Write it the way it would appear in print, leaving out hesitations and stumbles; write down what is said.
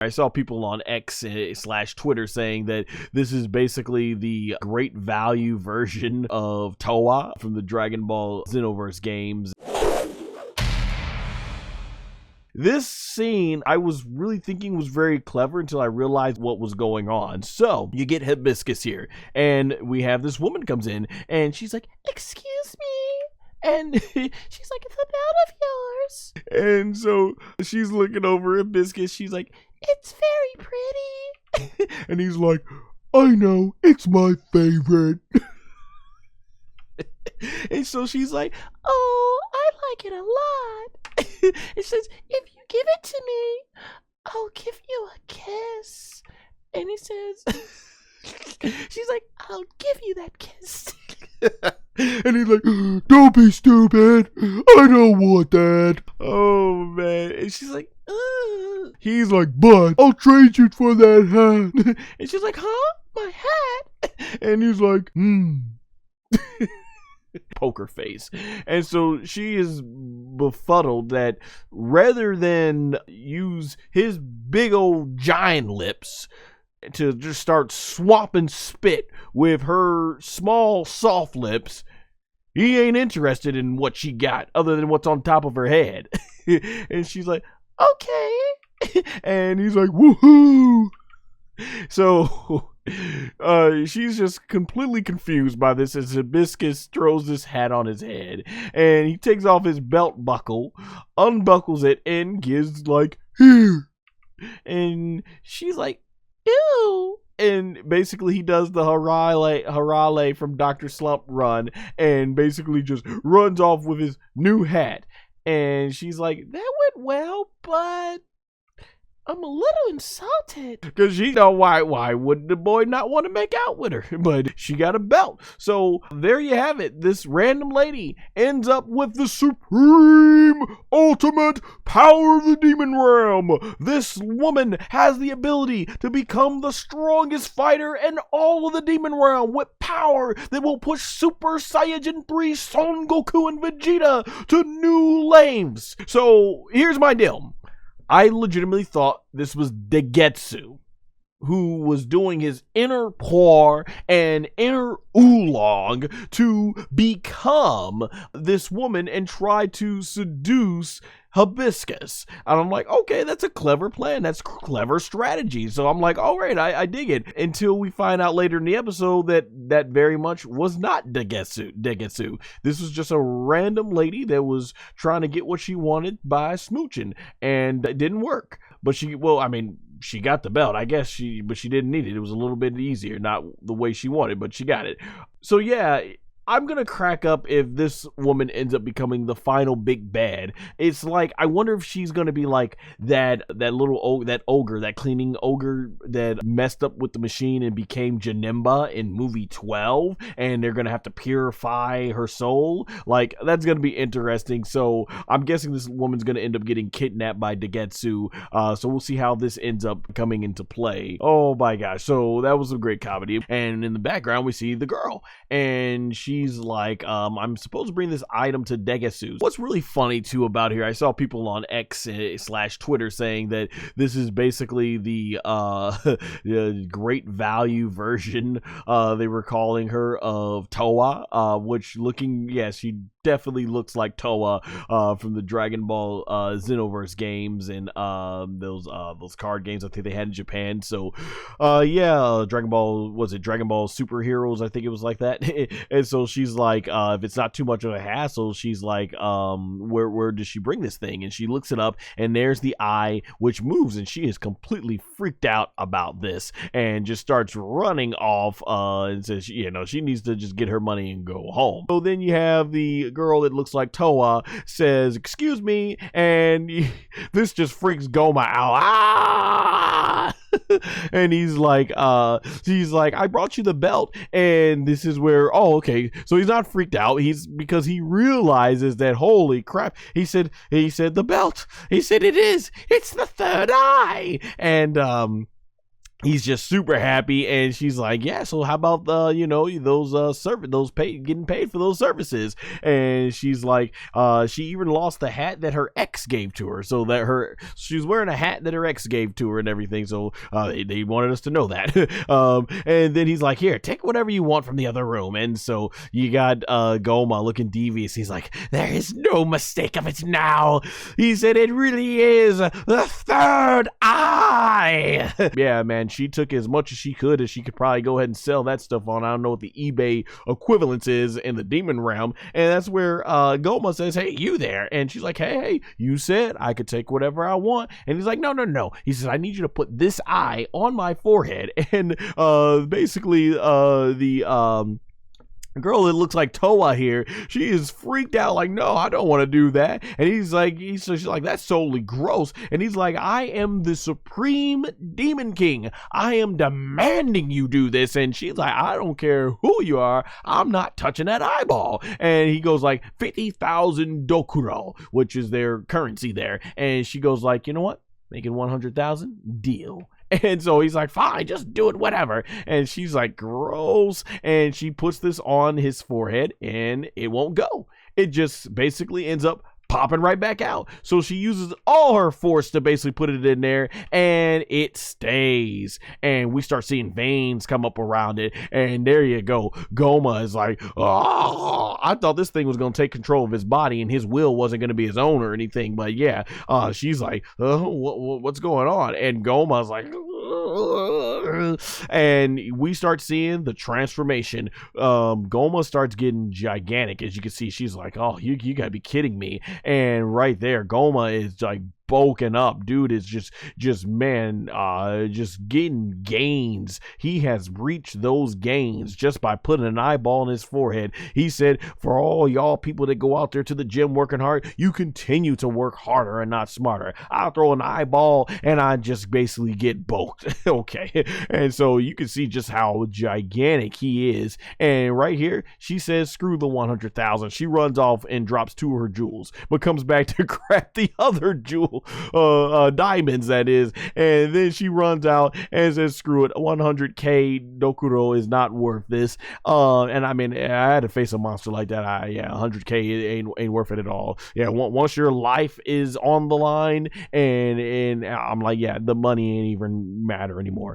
I saw people on X slash Twitter saying that this is basically the great value version of Towa from the Dragon Ball Xenoverse games. This scene, I was really thinking was very clever until I realized what was going on. So, you get Hibiscus here, and we have this woman comes in, and she's like, "Excuse me?" And she's like, "It's a belt of yours." And so, she's looking over Hibiscus, she's like, "It's very pretty." And he's like, "I know, it's my favorite." And so she's like, "Oh, I like it a lot." It says, "If you give it to me, I'll give you a kiss." And he says, she's like, "I'll give you that kiss." And he's like, "Don't be stupid. I don't want that." Oh, man. And she's like, "Ugh." He's like, "But I'll trade you for that hat." And she's like, "Huh? My hat?" And he's like, poker face. And so she is befuddled that rather than use his big old giant lips to just start swapping spit with her small soft lips, he ain't interested in what she got other than what's on top of her head. And she's like, "Okay." And he's like, "Woohoo." So she's just completely confused by this as Hibiscus throws this hat on his head, and he takes off his belt buckle, unbuckles it, and gives like, "Here." And she's like, "Ew." And basically he does the Harale from Dr. Slump run, and basically just runs off with his new hat. And she's like, "That went well, but I'm a little insulted." Because she know why would the boy not want to make out with her? But she got a belt. So there you have it. This random lady ends up with the supreme ultimate power of the demon realm. This woman has the ability to become the strongest fighter in all of the demon realm with power that will push Super Saiyan 3 Son Goku and Vegeta to new lanes. So here's my deal. I legitimately thought this was Degesu, who was doing his inner pour and inner oolong to become this woman and try to seduce Hibiscus. And I'm like, okay, that's a clever plan. That's clever strategy. So I'm like, all right, I dig it. Until we find out later in the episode that very much was not Degesu. This was just a random lady that was trying to get what she wanted by smooching, and it didn't work. But she got the belt, I guess, but she didn't need it. It was a little bit easier, not the way she wanted, but she got it. So yeah, I'm gonna crack up if this woman ends up becoming the final big bad. It's like, I wonder if she's gonna be like that ogre, that cleaning ogre that messed up with the machine and became Janemba in movie 12, and they're gonna have to purify her soul. Like, that's gonna be interesting. So I'm guessing this woman's gonna end up getting kidnapped by Degesu. So we'll see how this ends up coming into play. Oh my gosh. So that was a great comedy. And in the background we see the girl, and she's like, "I'm supposed to bring this item to Degesu." What's really funny too about here, I saw people on X slash Twitter saying that this is basically the great value version, they were calling her, of Towa, which she definitely looks like Towa from the Dragon Ball Xenoverse games and those card games I think they had in Japan. So Dragon Ball Superheroes, I think it was like that. And so she's like, if it's not too much of a hassle, she's like, where does she bring this thing? And she looks it up, and there's the eye, which moves, and she is completely freaked out about this and just starts running off and says, she needs to just get her money and go home. So then you have the girl that looks like Towa says, "Excuse me," and this just freaks Gomah out. Ah! And he's like, "I brought you the belt." And this is where, oh, okay, so he's not freaked out. Because he realizes that, holy crap, he said the belt. He said it's the third eye. And he's just super happy, and she's like, yeah, so how about those getting paid for those services? And she's like, she even lost the hat that her ex gave to her, so that she's wearing a hat that her ex gave to her and everything, so they wanted us to know that. And then he's like, here, take whatever you want from the other room. And so you got Gomah looking devious. He's like, there is no mistake of it now. He said, it really is the third eye. Yeah, man, she took as much as she could probably go ahead and sell that stuff on. I don't know what the eBay equivalence is in the demon realm. And that's where Gomah says, hey, you there? And she's like, hey, you said I could take whatever I want. And he's like, no. He says, I need you to put this eye on my forehead. And basically the girl that looks like Towa here, she is freaked out, like, no, I don't want to do that. And she's like, that's totally gross. And he's like, I am the Supreme Demon King. I am demanding you do this. And she's like, I don't care who you are, I'm not touching that eyeball. And he goes like 50,000 dokuro, which is their currency there. And she goes like, you know what? Making 100,000, deal. And so he's like, fine, just do it, whatever. And she's like, gross. And she puts this on his forehead and it won't go. It just basically ends up popping right back out. So she uses all her force to basically put it in there, and it stays. And we start seeing veins come up around it, and there you go. Gomah is like, oh, I thought this thing was going to take control of his body and his will wasn't going to be his own or anything. But yeah, she's like, what's going on? And Gomah's like, and we start seeing the transformation. Gomah starts getting gigantic. As you can see, she's like, oh, you gotta be kidding me. And right there, Gomah is like bulking up. Dude is just getting gains. He has reached those gains just by putting an eyeball on his forehead. He said, for all y'all people that go out there to the gym working hard, you continue to work harder and not smarter. I'll throw an eyeball and I just basically get bulked. Okay. And so you can see just how gigantic he is. And right here, she says, screw the 100,000. She runs off and drops 2 of her jewels, but comes back to grab the other jewel, diamonds, that is. And then she runs out and says, screw it, 100k dokuro is not worth this. And I mean, I had to face a monster like that. 100k ain't worth it at all. Yeah, once your life is on the line, and I'm like, yeah, the money ain't even matter anymore.